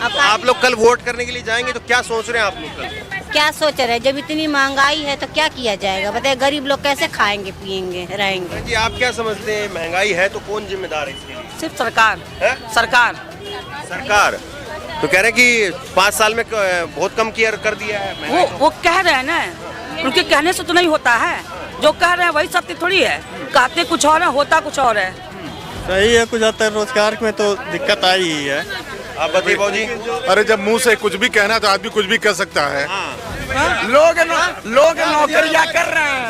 तो आप लोग कल वोट करने के लिए जाएंगे तो क्या सोच रहे हैं आप लोग कल? क्या सोच रहे हैं? जब इतनी महंगाई है तो क्या किया जाएगा? बताइए, गरीब लोग कैसे खाएंगे, पिएंगे, रहेंगे? जी आप क्या समझते हैं, महंगाई है तो कौन जिम्मेदार है इसके लिए? सिर्फ सरकार है? सरकार सरकार तो कह रहे हैं कि 5 साल में बहुत कम किया कर दिया है महंगाई को। वो कह रहे हैं ना, उनके कहने से तो नहीं होता है। जो कह रहे हैं वही सत्य थोड़ी है। कहते कुछ और है, होता कुछ और है। सही है, कुछ हद तक रोजगार में तो दिक्कत आई ही है। आप बताइए बाबूजी। अरे जब मुंह से कुछ भी कहना तो आदमी कुछ भी कह सकता है। लोग नौकरियां कर रहे हैं,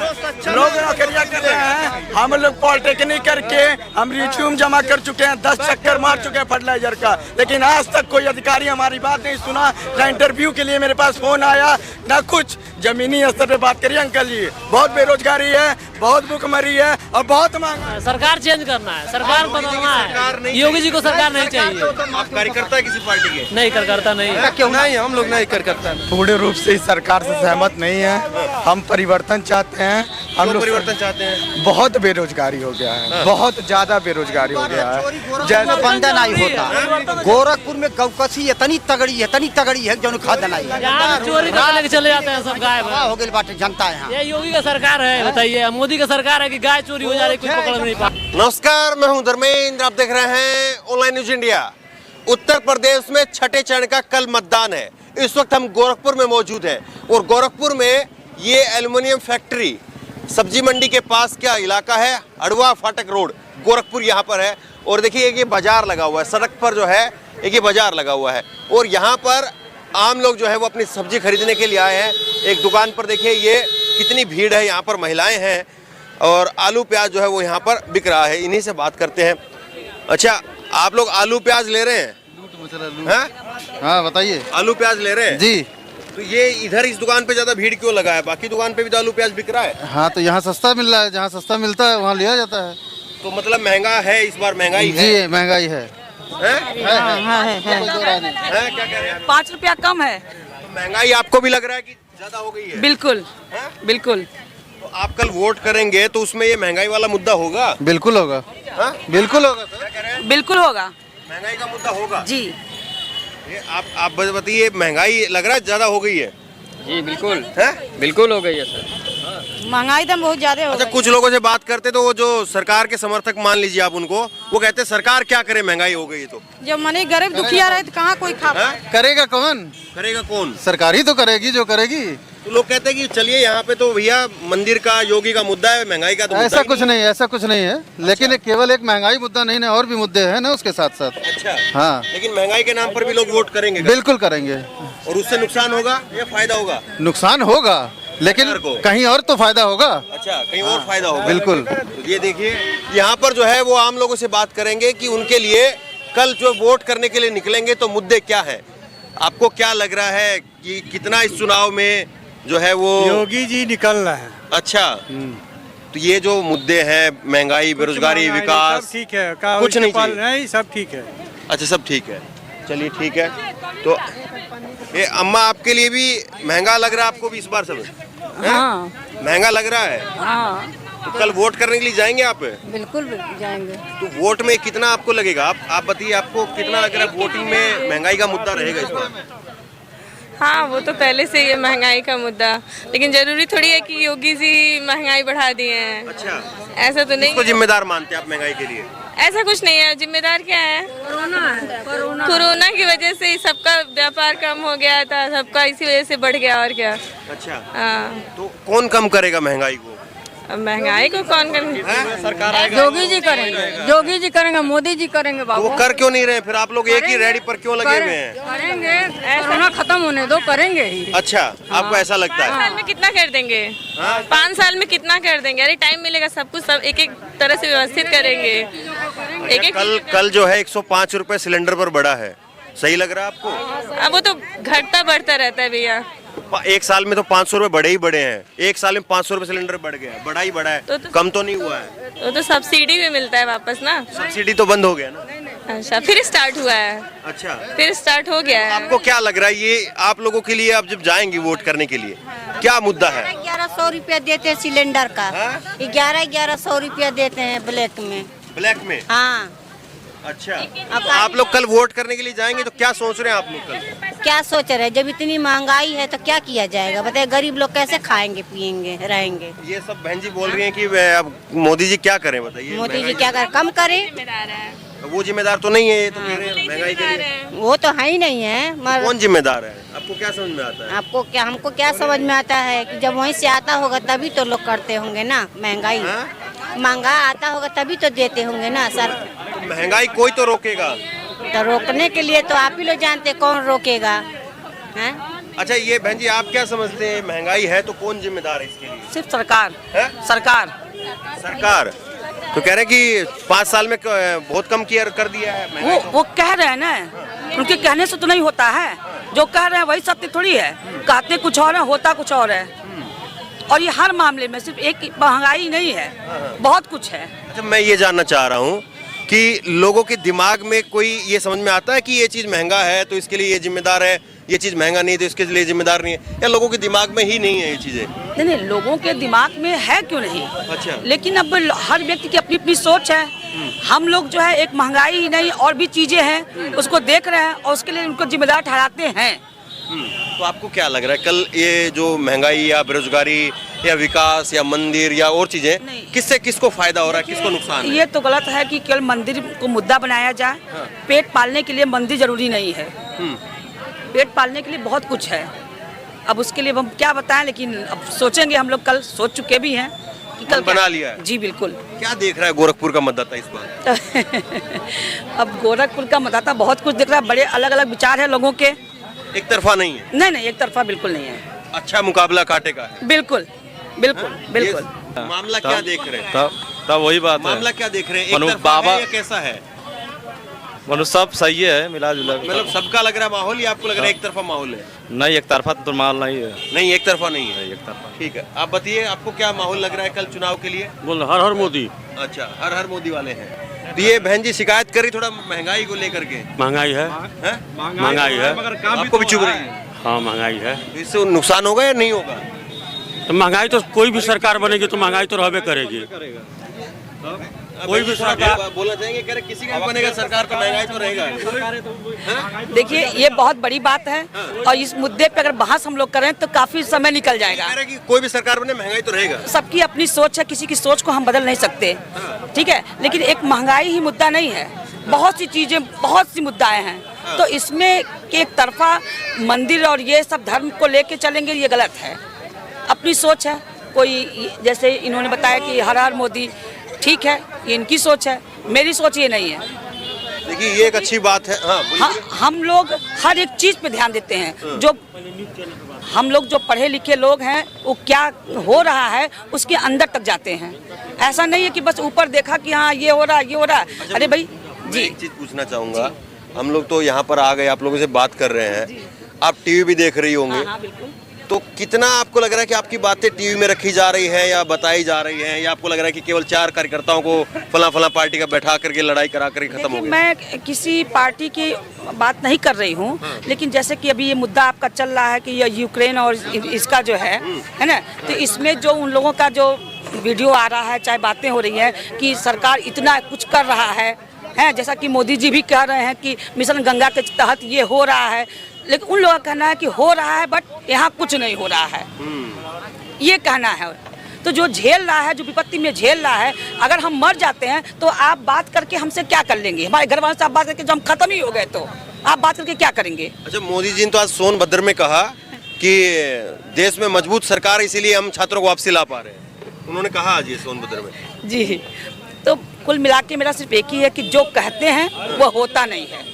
लोग नौकरियां कर रहे हैं। हम लोग पॉलिटेक्निक करके हम रिज्यूम जमा कर चुके हैं, 10 चक्कर मार चुके हैं फर्टिलाइजर का, लेकिन आज तक कोई अधिकारी हमारी बात नहीं सुना। ना इंटरव्यू के लिए मेरे पास फोन आया, ना कुछ। जमीनी स्तर पे बात करिए अंकल जी, बहुत बेरोजगारी है, बहुत भूखमरी है और बहुत मांग। सरकार चेंज करना है, सरकार बदलना है। योगी जी को सरकार नहीं चाहिए। आप कार्यकर्ता है किसी पार्टी के? नहीं कार्यकर्ता नहीं। क्यों नहीं, हम लोग नहीं कार्यकर्ता। पूर्ण रूप से इस सरकार से सहमत नहीं है। हम परिवर्तन चाहते हैं। हम लोग परिवर्तन चाहते हैं। बहुत बेरोजगारी हो गया है, बहुत ज्यादा बेरोजगारी हो गया है। जैसे बंदा नहीं होता। गोरखपुर में गौकसी इतनी तगड़ी है जो खाद नहीं है। चोरी करके चले जाते हैं सब गाय हो गई बात जनता है। ये योगी का सरकार है, बताइए। मोदी का सरकार है कि गाय चोरी हो जा रही, कोई पकड़ नहीं पा। नमस्कार, मैं हूं धर्मेंद्र, आप देख रहे हैं online news India. Uttar Pradesh में छठे चरण का कल मतदान है। इस वक्त हम गोरखपुर में मौजूद हैं और गोरखपुर में ये एल्युमिनियम फैक्ट्री सब्जी मंडी के पास क्या इलाका है, अड़वा फाटक रोड, गोरखपुर यहाँ पर है। और देखिए एक ये बाजार लगा हुआ है, सड़क पर जो है एक ये बाजार लगा हुआ है और यहाँ पर आम लोग जो है वो अपनी सब्जी खरीदने के लिए आए हैं। एक दुकान पर देखिए ये कितनी भीड़ है, यहाँ पर महिलाएं हैं और आलू प्याज जो है वो यहाँ पर बिक रहा है। इन्हीं से बात करते हैं। अच्छा, आप लोग आलू प्याज ले रहे हैं? हाँ बताइए। आलू प्याज ले रहे हैं जी। तो ये इधर इस दुकान पे ज्यादा भीड़ क्यों लगा है? बाकी दुकान पे भी तो आलू प्याज बिक रहा है। हाँ तो यहाँ सस्ता मिल रहा है, जहाँ सस्ता मिलता है वहाँ लिया जाता है। तो मतलब महंगा है, इस बार महंगाई है? जी महंगाई है। है? क्या कह रहे हैं? 5 रुपया कम है। तो महंगाई आपको भी लग रहा है कि ज्यादा हो गई है? बिल्कुल बिल्कुल। तो आप कल वोट करेंगे तो उसमें ये महंगाई वाला मुद्दा होगा? बिल्कुल होगा। बिल्कुल होगा सर, बिल्कुल होगा। महंगाई का मुद्दा होगा जी। ये आप बताइए, महंगाई लग रहा है ज्यादा हो गई है? जी बिल्कुल है? बिल्कुल हो गई है सर। महंगाई तो बहुत ज्यादा हो अच्छा, कुछ लोगों से बात करते तो वो जो सरकार के समर्थक मान लीजिए आप उनको, वो कहते हैं सरकार क्या करे, महंगाई हो गई तो। जब मने गरीब दुखिया रहे तो कहाँ कोई खा करेगा कौन? करेगा कौन? सरकार ही तो करेगी जो करेगी। तो लोग कहते हैं कि चलिए यहाँ पे तो भैया मंदिर का, योगी का मुद्दा है, महंगाई का तो मुद्दा ऐसा ही कुछ नहीं, ऐसा कुछ नहीं है। लेकिन एक केवल एक महंगाई मुद्दा नहीं है, और भी मुद्दे हैं ना उसके साथ साथ। अच्छा हाँ, लेकिन महंगाई के नाम पर भी लोग वोट करेंगे? बिल्कुल करेंगे। और उससे नुकसान होगा या फायदा होगा? नुकसान होगा, लेकिन कहीं और तो फायदा होगा। अच्छा, कहीं और फायदा होगा। बिल्कुल। तो ये देखिए यहाँ पर जो है वो आम लोगों से बात करेंगे कि उनके लिए कल जो वोट करने के लिए निकलेंगे तो मुद्दे क्या है। आपको क्या लग रहा है कि कितना इस चुनाव में जो है वो योगी जी निकल रहे हैं। अच्छा, तो ये जो मुद्दे हैं, महंगाई, बेरोजगारी, विकास, ठीक है, कुछ नहीं चाहिए? नहीं, सब ठीक है। अच्छा, सब ठीक है, चलिए ठीक है। तो ये अम्मा, आपके लिए भी महंगा लग रहा है? आपको भी इस बार सब हाँ। महंगा लग रहा है? हाँ। तो कल वोट करने के लिए जाएंगे आप? बिल्कुल जाएंगे। तो वोट में कितना आपको लगेगा? आप बताइए, आपको कितना लग रहा है वोटिंग में महंगाई का मुद्दा रहेगा इस बार? हाँ, वो तो पहले से ही है महंगाई का मुद्दा, लेकिन जरूरी थोड़ी है कि योगी जी महंगाई बढ़ा दिए हैं। अच्छा, ऐसा तो नहीं। किसको जिम्मेदार मानते हैं आप महंगाई के लिए? ऐसा कुछ नहीं है, जिम्मेदार क्या है? कोरोना की वजह से ही सबका व्यापार कम हो गया था, सबका इसी वजह से बढ़ गया, और क्या। अच्छा, हाँ। तो कौन कम करेगा महंगाई को? अब महंगाई को कौन करेगा? सरकार आएगा? योगी जी करेंगे, योगी जी करेंगे, मोदी जी करेंगे। तो बाबू वो कर क्यों नहीं रहे? फिर आप लोग एक ही रेडी पर क्यों लगे हुए हैं? करेंगे, कोरोना खत्म होने दो, करेंगे ही। अच्छा, आपको ऐसा लगता 5 है? साल में कितना कर देंगे? 5 साल में कितना कर देंगे? अरे टाइम मिलेगा, सब कुछ सब एक एक तरह से व्यवस्थित करेंगे। एक कल जो है 105 रुपए सिलेंडर पर बढ़ा है, सही लग रहा है आपको? अब वो तो घटता बढ़ता रहता है भैया। एक साल में तो 500 रुपए बढ़े ही बढ़े हैं। एक साल में 500 रुपए सिलेंडर बढ़ गया, बढ़ा ही बढ़ा है, तो कम तो नहीं हुआ है। तो सब्सिडी भी मिलता है वापस ना। सब्सिडी तो बंद हो गया ना। अच्छा, फिर स्टार्ट हुआ है। अच्छा, फिर स्टार्ट हो गया है। आपको क्या लग रहा है, ये आप लोगों के लिए, आप जब जाएंगे वोट करने के लिए, क्या मुद्दा है? 1100 रुपया देते हैं सिलेंडर का। 1100 रुपया देते हैं ब्लैक में। ब्लैक में? हाँ। अच्छा, तो आप लोग कल वोट करने के लिए जाएंगे तो क्या सोच रहे हैं आप लोग कल? क्या सोच रहे हैं? जब इतनी महंगाई है तो क्या किया जाएगा? बताइए, गरीब लोग कैसे खाएंगे पिएंगे रहेंगे? ये सब बहन जी बोल रही हैं कि अब मोदी जी क्या करें, बताइए। मोदी जी क्या करें? कम करें। वो जिम्मेदार तो नहीं है, ये तो कह रहे हैं महंगाई के लिए। वो तो है ही नहीं है, मगर कौन जिम्मेदार है? आपको क्या समझ में आता है? आपको क्या, हमको क्या समझ में आता है कि जब वहीं से आता होगा तभी तो लोग करते होंगे ना। महंगाई महंगा आता होगा तभी तो देते होंगे ना सर। तो महंगाई कोई तो रोकेगा। तो रोकने के लिए तो आप ही लोग जानते कौन रोकेगा हैं? अच्छा, ये बहन जी आप क्या समझते हैं, महंगाई है तो कौन जिम्मेदार है इसके लिए? सिर्फ सरकार है? सरकार। सरकार तो कह रहे हैं कि 5 साल में बहुत कम किया कर दिया है महंगाई को। वो कह रहे हैं ना, उनके कहने से तो नहीं होता है। जो कह रहे हैं वही सत्य थोड़ी है। कहते कुछ और है, होता कुछ और है। और ये हर मामले में सिर्फ एक महंगाई नहीं है, बहुत कुछ है। अच्छा, मैं ये जानना चाह रहा हूँ कि लोगों के दिमाग में कोई ये समझ में आता है कि ये चीज़ महंगा है तो इसके लिए ये जिम्मेदार है, ये चीज़ महंगा नहीं तो इसके लिए जिम्मेदार नहीं है, या लोगों के दिमाग में ही नहीं है ये चीज़ें? नहीं, लोगों के दिमाग में है क्यों नहीं। अच्छा, लेकिन अब हर व्यक्ति की अपनी अपनी सोच है। हम लोग जो है एक महंगाई ही नहीं और भी चीजें हैं उसको देख रहे हैं और उसके लिए उनको जिम्मेदार ठहराते हैं। तो आपको क्या लग रहा है कल ये जो महंगाई या बेरोजगारी या विकास या मंदिर या और चीजें, किससे किसको फायदा हो रहा है, किसको नुकसान है? ये तो गलत है कि केवल मंदिर को मुद्दा बनाया जाए। पेट पालने के लिए मंदिर जरूरी नहीं है। पेट पालने के लिए बहुत कुछ है। अब उसके लिए हम क्या बताएं, लेकिन अब सोचेंगे, हम लोग कल सोच चुके भी हैं कि कल बना लिया है। जी बिल्कुल। क्या देख रहा है गोरखपुर का मतदाता इस बार? अब गोरखपुर का मतदाता बहुत कुछ देख रहा है। बड़े अलग अलग विचार है लोगों के। एक तरफा नहीं है? नहीं, एक तरफा बिल्कुल नहीं है। अच्छा मुकाबला कांटे का है। बिल्कुल बिल्कुल बिल्कुल। मामला क्या देख रहे हैं? तब वही बात है। मामला क्या देख रहे हैं, एक मनु तरफा बाबा- है या कैसा है? मनु सब सही है, मिला जुला के। मतलब सबका लग रहा है माहौल, या आपको लग रहा है एक तरफा माहौल है? नहीं, एक तरफा तो माल नहीं है। नहीं, एक तरफा नहीं है। एक तरफा। ठीक है, आप बताइए आपको क्या माहौल लग रहा है कल चुनाव के लिए? बोल हर हर मोदी। अच्छा, हर हर मोदी वाले हैं। तो ये बहन जी शिकायत करी थोड़ा महंगाई को लेकर के। महंगाई है, हैं? महंगाई है, आपको भी चुभ रही है? हाँ महंगाई है। तो इससे नुकसान होगा या नहीं होगा? तो महंगाई तो कोई भी सरकार बनेगी तो महंगाई तो रहबे करेगी। कोई भी सरकार बोलना चाहेंगे, कह रहे किसी का भी बनेगा सरकार तो महंगाई तो रहेगा। देखिए, ये बहुत बड़ी बात है और इस मुद्दे पे अगर बहस हम लोग करें तो काफी समय निकल जाएगा। कह रहे कि कोई भी सरकार बने महंगाई तो रहेगा। सबकी अपनी सोच है, किसी की सोच को हम बदल नहीं सकते, ठीक है। लेकिन एक महंगाई ही मुद्दा नहीं है, बहुत सी चीजें, बहुत सी मुद्दाएं हैं। तो इसमें एक तरफा मंदिर और ये सब धर्म को लेके चलेंगे, ये गलत है। अपनी सोच है। कोई जैसे इन्होंने बताया कि हर हर मोदी, ठीक है, ये इनकी सोच है, मेरी सोच ये नहीं है। देखिए, ये एक अच्छी बात है। हाँ, हम लोग हर एक चीज पे ध्यान देते हैं। जो हम लोग जो पढ़े लिखे लोग हैं वो क्या हो रहा है उसके अंदर तक जाते हैं। ऐसा नहीं है कि बस ऊपर देखा कि हाँ ये हो रहा है, ये हो रहा है। अच्छा, अरे भाई जी, एक चीज पूछना चाहूंगा। हम लोग तो यहाँ पर आ गए, आप लोगों से बात कर रहे हैं, आप टीवी भी देख रही होंगे। हाँ, बिल्कुल। तो कितना आपको लग रहा है कि आपकी बातें टीवी में रखी जा रही है या बताई जा रही है, या आपको लग रहा है कि केवल 4 कार्यकर्ताओं को फला फला पार्टी का बैठा करके लड़ाई करा करके खत्म हो गया? मैं किसी पार्टी की बात नहीं कर रही हूँ, लेकिन जैसे कि अभी ये मुद्दा आपका चल रहा है कि ये यूक्रेन और इसका जो है ना, तो इसमें जो उन लोगों का जो वीडियो आ रहा है, चाहे बातें हो रही है कि सरकार इतना कुछ कर रहा है, जैसा कि मोदी जी भी कह रहे हैं कि मिशन गंगा के तहत ये हो रहा है, लेकिन उन लोगों का कहना है कि हो रहा है बट यहाँ कुछ नहीं हो रहा है, ये कहना है। तो जो झेल रहा है, जो विपत्ति में झेल रहा है, अगर हम मर जाते हैं तो आप बात करके हमसे क्या कर लेंगे? हमारे घर वालों से आप बात करके जो हम खत्म ही हो गए तो आप बात करके क्या करेंगे? अच्छा, मोदी जी ने तो आज सोनभद्र में कहा कि देश में मजबूत सरकार, इसीलिए हम छात्रों को वापसी ला पा रहे हैं। उन्होंने कहा आज ये सोनभद्र में। जी, तो कुल मिला के मेरा सिर्फ एक ही है कि जो कहते हैं वो होता नहीं है।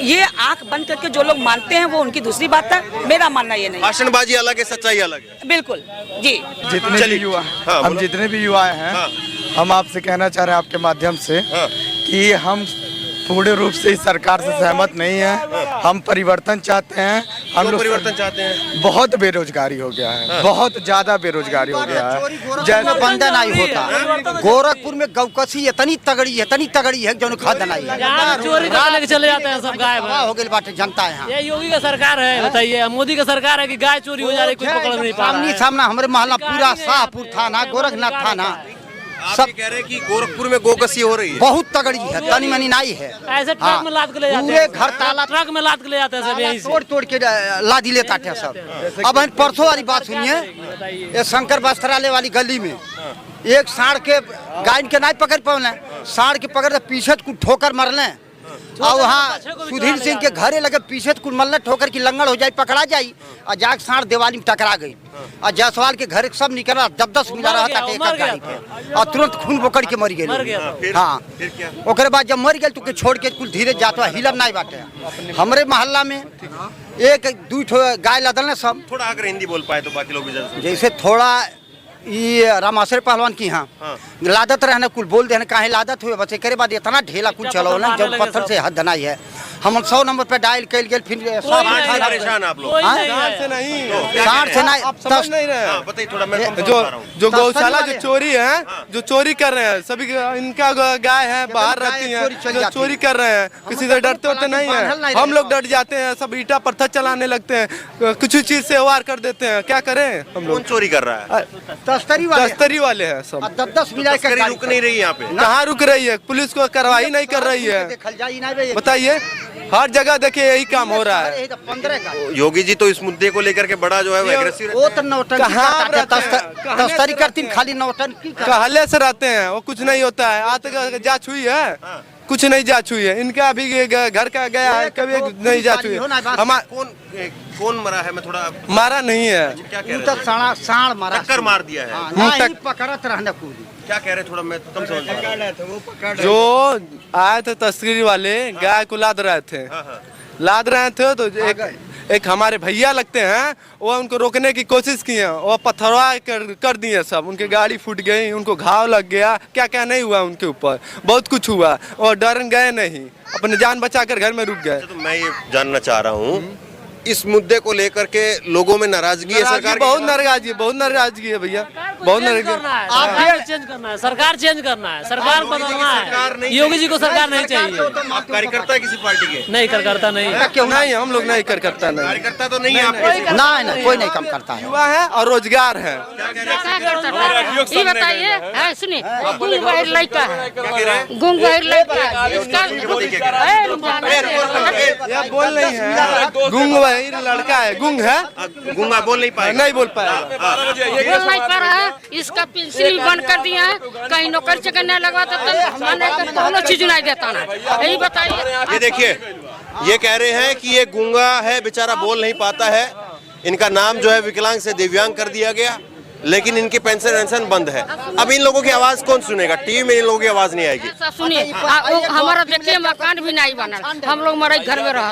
ये आंख बंद करके जो लोग मानते हैं वो उनकी दूसरी बात है, मेरा मानना ये नहीं। भाषणबाजी अलग है, सच्चाई अलग है। बिल्कुल जी। जितने भी युवा हम जितने भी युवा हैं, हम आपसे कहना चाह रहे हैं आपके माध्यम से कि हम पूर्ण रूप से इस सरकार से सहमत नहीं है। हम परिवर्तन चाहते हैं। हम लोग परिवर्तन चाहते हैं। बहुत बेरोजगारी हो गया है, बहुत ज्यादा बेरोजगारी हो गया है। जैसे बंदा नहीं होता। गोरखपुर में गौकसी इतनी तगड़ी है जो खाद नहीं है। चोरी करके चले जाते हैं सब गाय हो गई बात जनता है। ये योगी का सरकार है, बताइए मोदी का सरकार है कि गाय चोरी हो जा रही, कोई पकड़ नहीं पा रहा है। सामने हमारे मोहल्ला पूरा शाहपुर थाना, गोरखनाथ थाना, आप सब ये कह रहे हैं कि गोरखपुर में गोकसी हो रही है। बहुत तगड़ी है, तनी मनी नहीं है। ऐसे ट्रक में लाद के ले जाते पूरे हैं, घर ताला ट्रक में लाद के ले जाते हैं सब यहीं से। तोड़ तोड़ के लादी लेता थे सब। अब हम परसों वाली बात सुनिए, ये शंकर वस्त्रालय वाली गली में एक साढ़ के गायन के नहीं पकड़ पाने, साढ़ के पकड़ पीछे कुछ ठोकर मरले, और वहाँ सुधीर सिंह के घरे लगे पीछे कुछ मरले ठोकर की लंगड़ हो जाए, पकड़ा जाई और जाग साढ़ दिवाली में टकरा गई और जायसवाल के घर सब निकला, 10 मिला रहा था टेकर गाड़ी पे और तुरंत खून बोकड़ के मर गए। हाँ, ओकरे बाद जब मर गए तो के छोड़ के कुल धीरे जाता हिलब नहीं बाटे। हमारे मोहल्ला में एक दू गाय लदल ने सब। थोड़ा अगर हिंदी बोल पाए तो बाकी लोग भी जल्दी। जैसे थोड़ा ये रामाशर पहलवान की हाँ लादत रहने कुल बोल देने काहे लादत हुए, बस एक बाद इतना ढेला कुल चलो ना जब पत्थर से हद धनाई है। हम 100 नंबर पे डायल कैल गए, फिर परेशान आप लोग से नहीं, आप समझ नहीं रहे। बताइए थोड़ा, मैं जो गौशाला जो चोरी है, जो चोरी कर रहे हैं सभी, इनका गाय है बाहर रहती है, जो चोरी कर रहे हैं किसी से डरते होते नहीं है। हम लोग डर जाते हैं, सब ईटा पत्थर चलाने लगते हैं, कुछ चीज से वार कर देते हैं। क्या करें हम लोग? कौन चोरी कर रहा है? तस्तरी वाले हैं सब। 10 मिला के रुक नहीं रही यहाँ पे। कहाँ रुक रही है? पुलिस को कार्रवाई नहीं कर रही है। बताइए, हर जगह देखिए यही काम हो रहा है। 15 का योगी जी तो इस मुद्दे को लेकर के बड़ा जो है वो एग्रेसिव वो तो नौटंकी तस्तरी करती खाली नौटंकी कहले से रहते हैं, वो कुछ नहीं होता है। आज तक जांच हुई है? कुछ नहीं जांच हुई है। इनका अभी घर का गया है, कभी नहीं जांच हुई है। हमारा कौन मरा है? मैं थोड़ा मारा नहीं है, क्या कह रहे हैं? साड़ मारा, टक्कर मार दिया है। नहीं पकड़त रहने कूदी। क्या कह रहे? थोड़ा मैं कम समझ पा रहा हूं। जो आए थे तस्करी वाले, गाय को लाद रहे थे, लाद रहे थे तो एक हमारे भैया लगते हैं, वो उनको रोकने की कोशिश किए, वो पत्थरवा कर दिए सब, उनकी गाड़ी फूट गई, उनको घाव लग गया, क्या क्या नहीं हुआ उनके ऊपर, बहुत कुछ हुआ और डर गए नहीं, अपने जान बचाकर घर में रुक गए। तो मैं ये जानना चाह रहा हूँ, इस मुद्दे को लेकर के लोगों में नाराजगी है सरकार की? बहुत नाराजगी है भैया, बहुत नाराजगी। आप चेंज करना है, सरकार चेंज करना है, सरकार बदलना है। योगी जी को सरकार नहीं चाहिए। आप कार्यकर्ता है किसी पार्टी के? नहीं कार्यकर्ता नहीं, नहीं हम लोग नहीं कार्यकर्ता नहीं। कार्यकर्ता तो नहीं है आप? नहीं कोई नहीं काम करता है। युवा है और रोजगार है। ये बताइए, सुनिए, गुंग बहिर लड़का है, गुंग बहिर लड़का, बोल नहीं है, गुंग लड़का है, गुंग है, गुंगा बोल नहीं पाएगा, नहीं बोल पाएगा, बोल नहीं पा रहा है। इसका पेंसिल बंद कर दिया है, कहीं नौकर चक्कर नहीं लगवाता तो चीज नहीं देता ना। यही बताइए। ये देखिए, ये कह रहे हैं कि ये गूंगा है, बेचारा बोल नहीं पाता है, इनका नाम जो है विकलांग से दिव्यांग कर दिया गया, लेकिन इनकी पेंशन बंद है। अब इन लोगों की आवाज कौन सुनेगा? टीवी में इन लोगों की आवाज नहीं आएगी। सुनिए, हमारा देखिए मकान भी नहीं बना, हम लोग हमारे घर में रह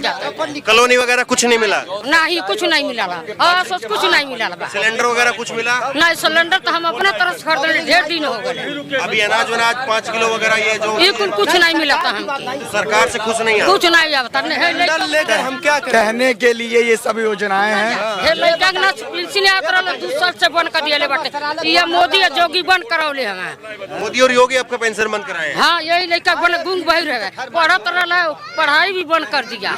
जाते। कॉलोनी वगैरह कुछ नहीं मिला? नहीं, कुछ नहीं मिला, कुछ नहीं मिला। सिलेंडर वगैरह कुछ मिला? नहीं, सिलेंडर तो हम अपने तरफ से खरीदे, 1.5 दिन हो गए। अभी अनाज 5 किलो वगैरह ये जो कुछ नहीं मिला था हम। सरकार से खुश नहीं है? कुछ नहीं आता। हम क्या कहने के लिए ये सब योजनाएं हैं। बंद कर दिया बाटे, ये मोदी और जोगी बंद करावले हमें। मोदी और योगी आपका पेंशन बंद कराए? हाँ, यही लड़का बन गुंग बहिर है, पढ़त रहा, पढ़ाई भी बंद कर दिया।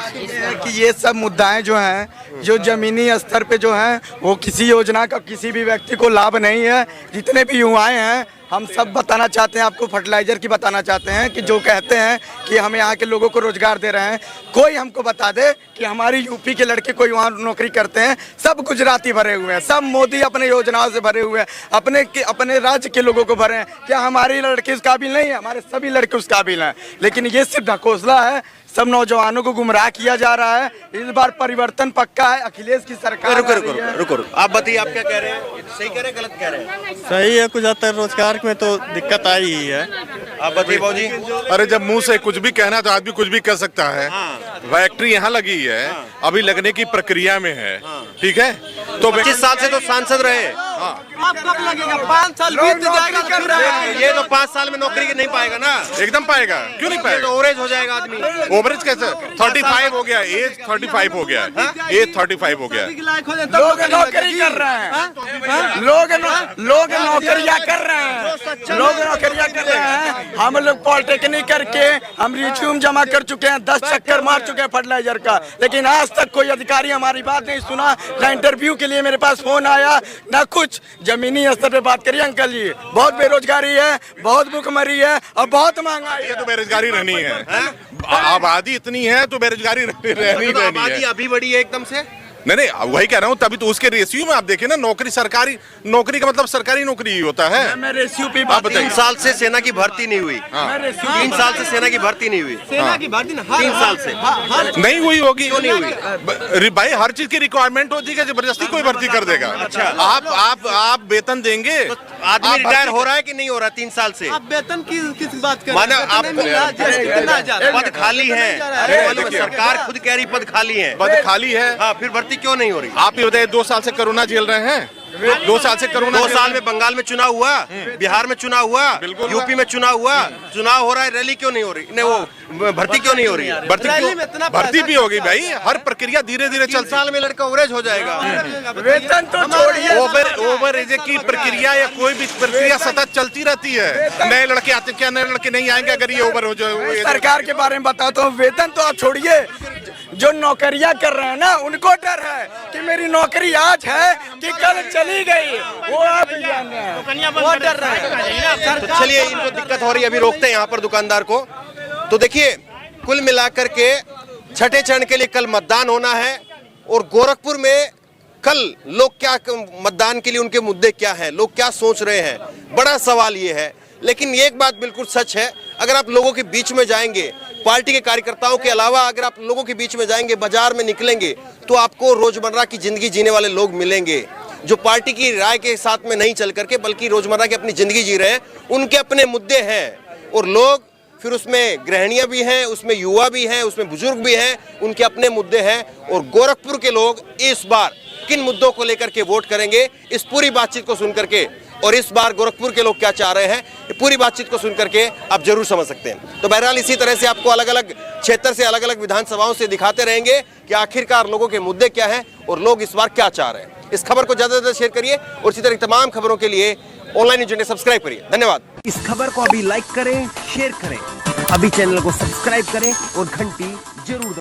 कि ये सब मुद्दाएं जो हैं, जो जमीनी स्तर पे जो हैं, वो किसी योजना का किसी भी व्यक्ति को लाभ नहीं है। जितने भी युवाएं हैं, हम सब बताना चाहते हैं, आपको फर्टिलाइजर की बताना चाहते हैं कि जो कहते हैं कि हम यहाँ के लोगों को रोजगार दे रहे हैं, कोई हमको बता दे कि हमारी यूपी के लड़के कोई वहाँ नौकरी करते हैं। सब गुजराती भरे हुए हैं, सब मोदी अपने योजनाओं से भरे हुए हैं, अपने राज्य के लोगों को भरे हैं। क्या हमारे लड़के उस काबिल नहीं है? हमारे सभी लड़के उस काबिल हैं, लेकिन ये सिर्फ ढकोसला है। सब नौजवानों को गुमराह किया जा रहा है। इस बार परिवर्तन पक्का है, अखिलेश की सरकार। रुको, आप बताइए, आप क्या कह रहे हैं? सही कह रहे हैं, गलत कह रहे हैं? सही है, कुछ हद तक रोजगार में तो दिक्कत आई ही है। आप बताइए बाबूजी। अरे जब मुंह से कुछ भी कहना तो आदमी कुछ भी कह सकता है। फैक्ट्री यहाँ लगी है, अभी लगने की प्रक्रिया में है, ठीक है? तो 25 साल से तो सांसद रहे। आप कब लगेगा? 5 साल बीत जाएगा। ये तो 5 साल में नौकरी नहीं पाएगा ना? एकदम पाएगा, क्यों नहीं पाएगा? ओवरेज हो जाएगा आदमी। ओवरेज कैसे? 35 हो गया, एज 35 हो गया, एज 35 हो गया। लोग नौकरी कर रहे हैं, लोग नौकरियां कर रहे हैं, लोग नौकरियां कर रहे हैं। हम लोग पॉलिटेक्निक करके हम रिज्यूम जमा कर चुके हैं, 10 चक्कर मार चुके हैं फर्टिलाइजर का, लेकिन आज तक कोई अधिकारी हमारी बात नहीं सुना। ना इंटरव्यू के लिए मेरे पास फोन आया, ना कुछ। कुछ जमीनी स्तर पे बात करिए अंकल जी। बहुत बेरोजगारी है, बहुत भूखमरी है और बहुत महंगाई ये है। तो बेरोजगारी रहनी है। आबादी इतनी है तो बेरोजगारी रहनी तो रहनी आबादी है। अभी बढ़ी है एकदम से। नहीं वही कह रहा हूँ, तभी तो उसके रेशियो में आप देखें ना, नौकरी सरकारी नौकरी का मतलब सरकारी नौकरी ही होता है। मैं रेशियो पे आप बात 3 साल से सेना की भर्ती नहीं हुई। हाँ। 3 साल से सेना की भर्ती नहीं हुई। सेना की भर्ती 3 साल से नहीं हुई होगी। क्यों नहीं हुई? भाई हर चीज की रिक्वायरमेंट होती है, जबरदस्ती कोई भर्ती कर देगा। अच्छा। आप वेतन देंगे। आदमी आप रिटायर भर्ती- हो रहा है कि नहीं हो रहा 3 साल से? आप वेतन की किस बात कर माना वेतन आप नहीं मिल रहा, कितना जा रहा है? पद खाली है, अरे मालूम है, देखिए। सरकार खुद कह रही पद खाली है। पद खाली है। हाँ, फिर भर्ती क्यों नहीं हो रही? आप ये बताइए, 2 साल से कोरोना झेल रहे हैं। 2 साल से कोरोना 2 झेल साल रहे में बंगाल में चुनाव हुआ, बिहार में चुनाव हुआ, बिल्कुल यूपी में चुनाव हुआ, चुनाव हो रहा है, रैली क्यों नहीं हो रही? नहीं, वो भर्ती क्यों नहीं हो रही? हैं। भर्ती रैली में इतना भर्ती पैसा भी होगी भाई, हर प्रक्रिया धीरे धीरे 3 चलती। साल में लड़का ओवरेज हो जाएगा। वेतन तो छोड़िए, ओवर एज की प्रक्रिया या कोई भी प्रक्रिया सतत चलती रहती है। नए लड़के आते, क्या नए लड़के नहीं आएंगे अगर ये ओवर हो जाए? सरकार के बारे में बताता हूँ। वेतन तो आप छोड़िए, जो नौकरियां कर रहे हैं ना, उनको डर है कि मेरी नौकरी आज है कि कल चली गई, वो आप ही जान रहे हैं, वो डर रहे हैं। तो चलिए, इनको दिक्कत हो रही है, अभी रोकते हैं यहाँ पर दुकानदार को। तो देखिए, कुल मिलाकर के छठे चरण के लिए कल मतदान होना है और गोरखपुर में कल लोग क्या, मतदान के लिए उनके मुद्दे क्या हैं, लोग क्या सोच रहे हैं, बड़ा सवाल ये है। लेकिन एक बात बिल्कुल सच है, अगर आप लोगों के बीच में जाएंगे, पार्टी के कार्यकर्ताओं के अलावा अगर आप लोगों के बीच में जाएंगे, बाजार में निकलेंगे, तो आपको रोजमर्रा की जिंदगी जीने वाले लोग मिलेंगे जो पार्टी की राय के साथ में नहीं चल करके बल्कि रोजमर्रा की अपनी जिंदगी जी रहे हैं। उनके अपने मुद्दे हैं और लोग फिर उसमें गृहिणियां भी हैं, उसमें युवा भी हैं, उसमें बुजुर्ग भी हैं, उनके अपने मुद्दे हैं। और गोरखपुर के लोग इस बार किन मुद्दों को लेकर के वोट करेंगे, इस पूरी बातचीत को सुन करके, और इस बार गोरखपुर के लोग क्या चाह रहे हैं, ये पूरी बातचीत को सुन करके आप जरूर समझ सकते हैं। तो बहरहाल इसी तरह से आपको अलग अलग क्षेत्र से, अलग अलग विधानसभाओं से दिखाते रहेंगे कि आखिरकार लोगों के मुद्दे क्या हैं और लोग इस बार क्या चाह रहे हैं। इस खबर को ज्यादा से ज्यादा शेयर करिए और इसी तरह तमाम खबरों के लिए ऑनलाइन न्यूज़ इंडिया सब्सक्राइब करिए। धन्यवाद। इस खबर को अभी लाइक करें, शेयर करें, अभी चैनल को सब्सक्राइब करें और घंटी जरूर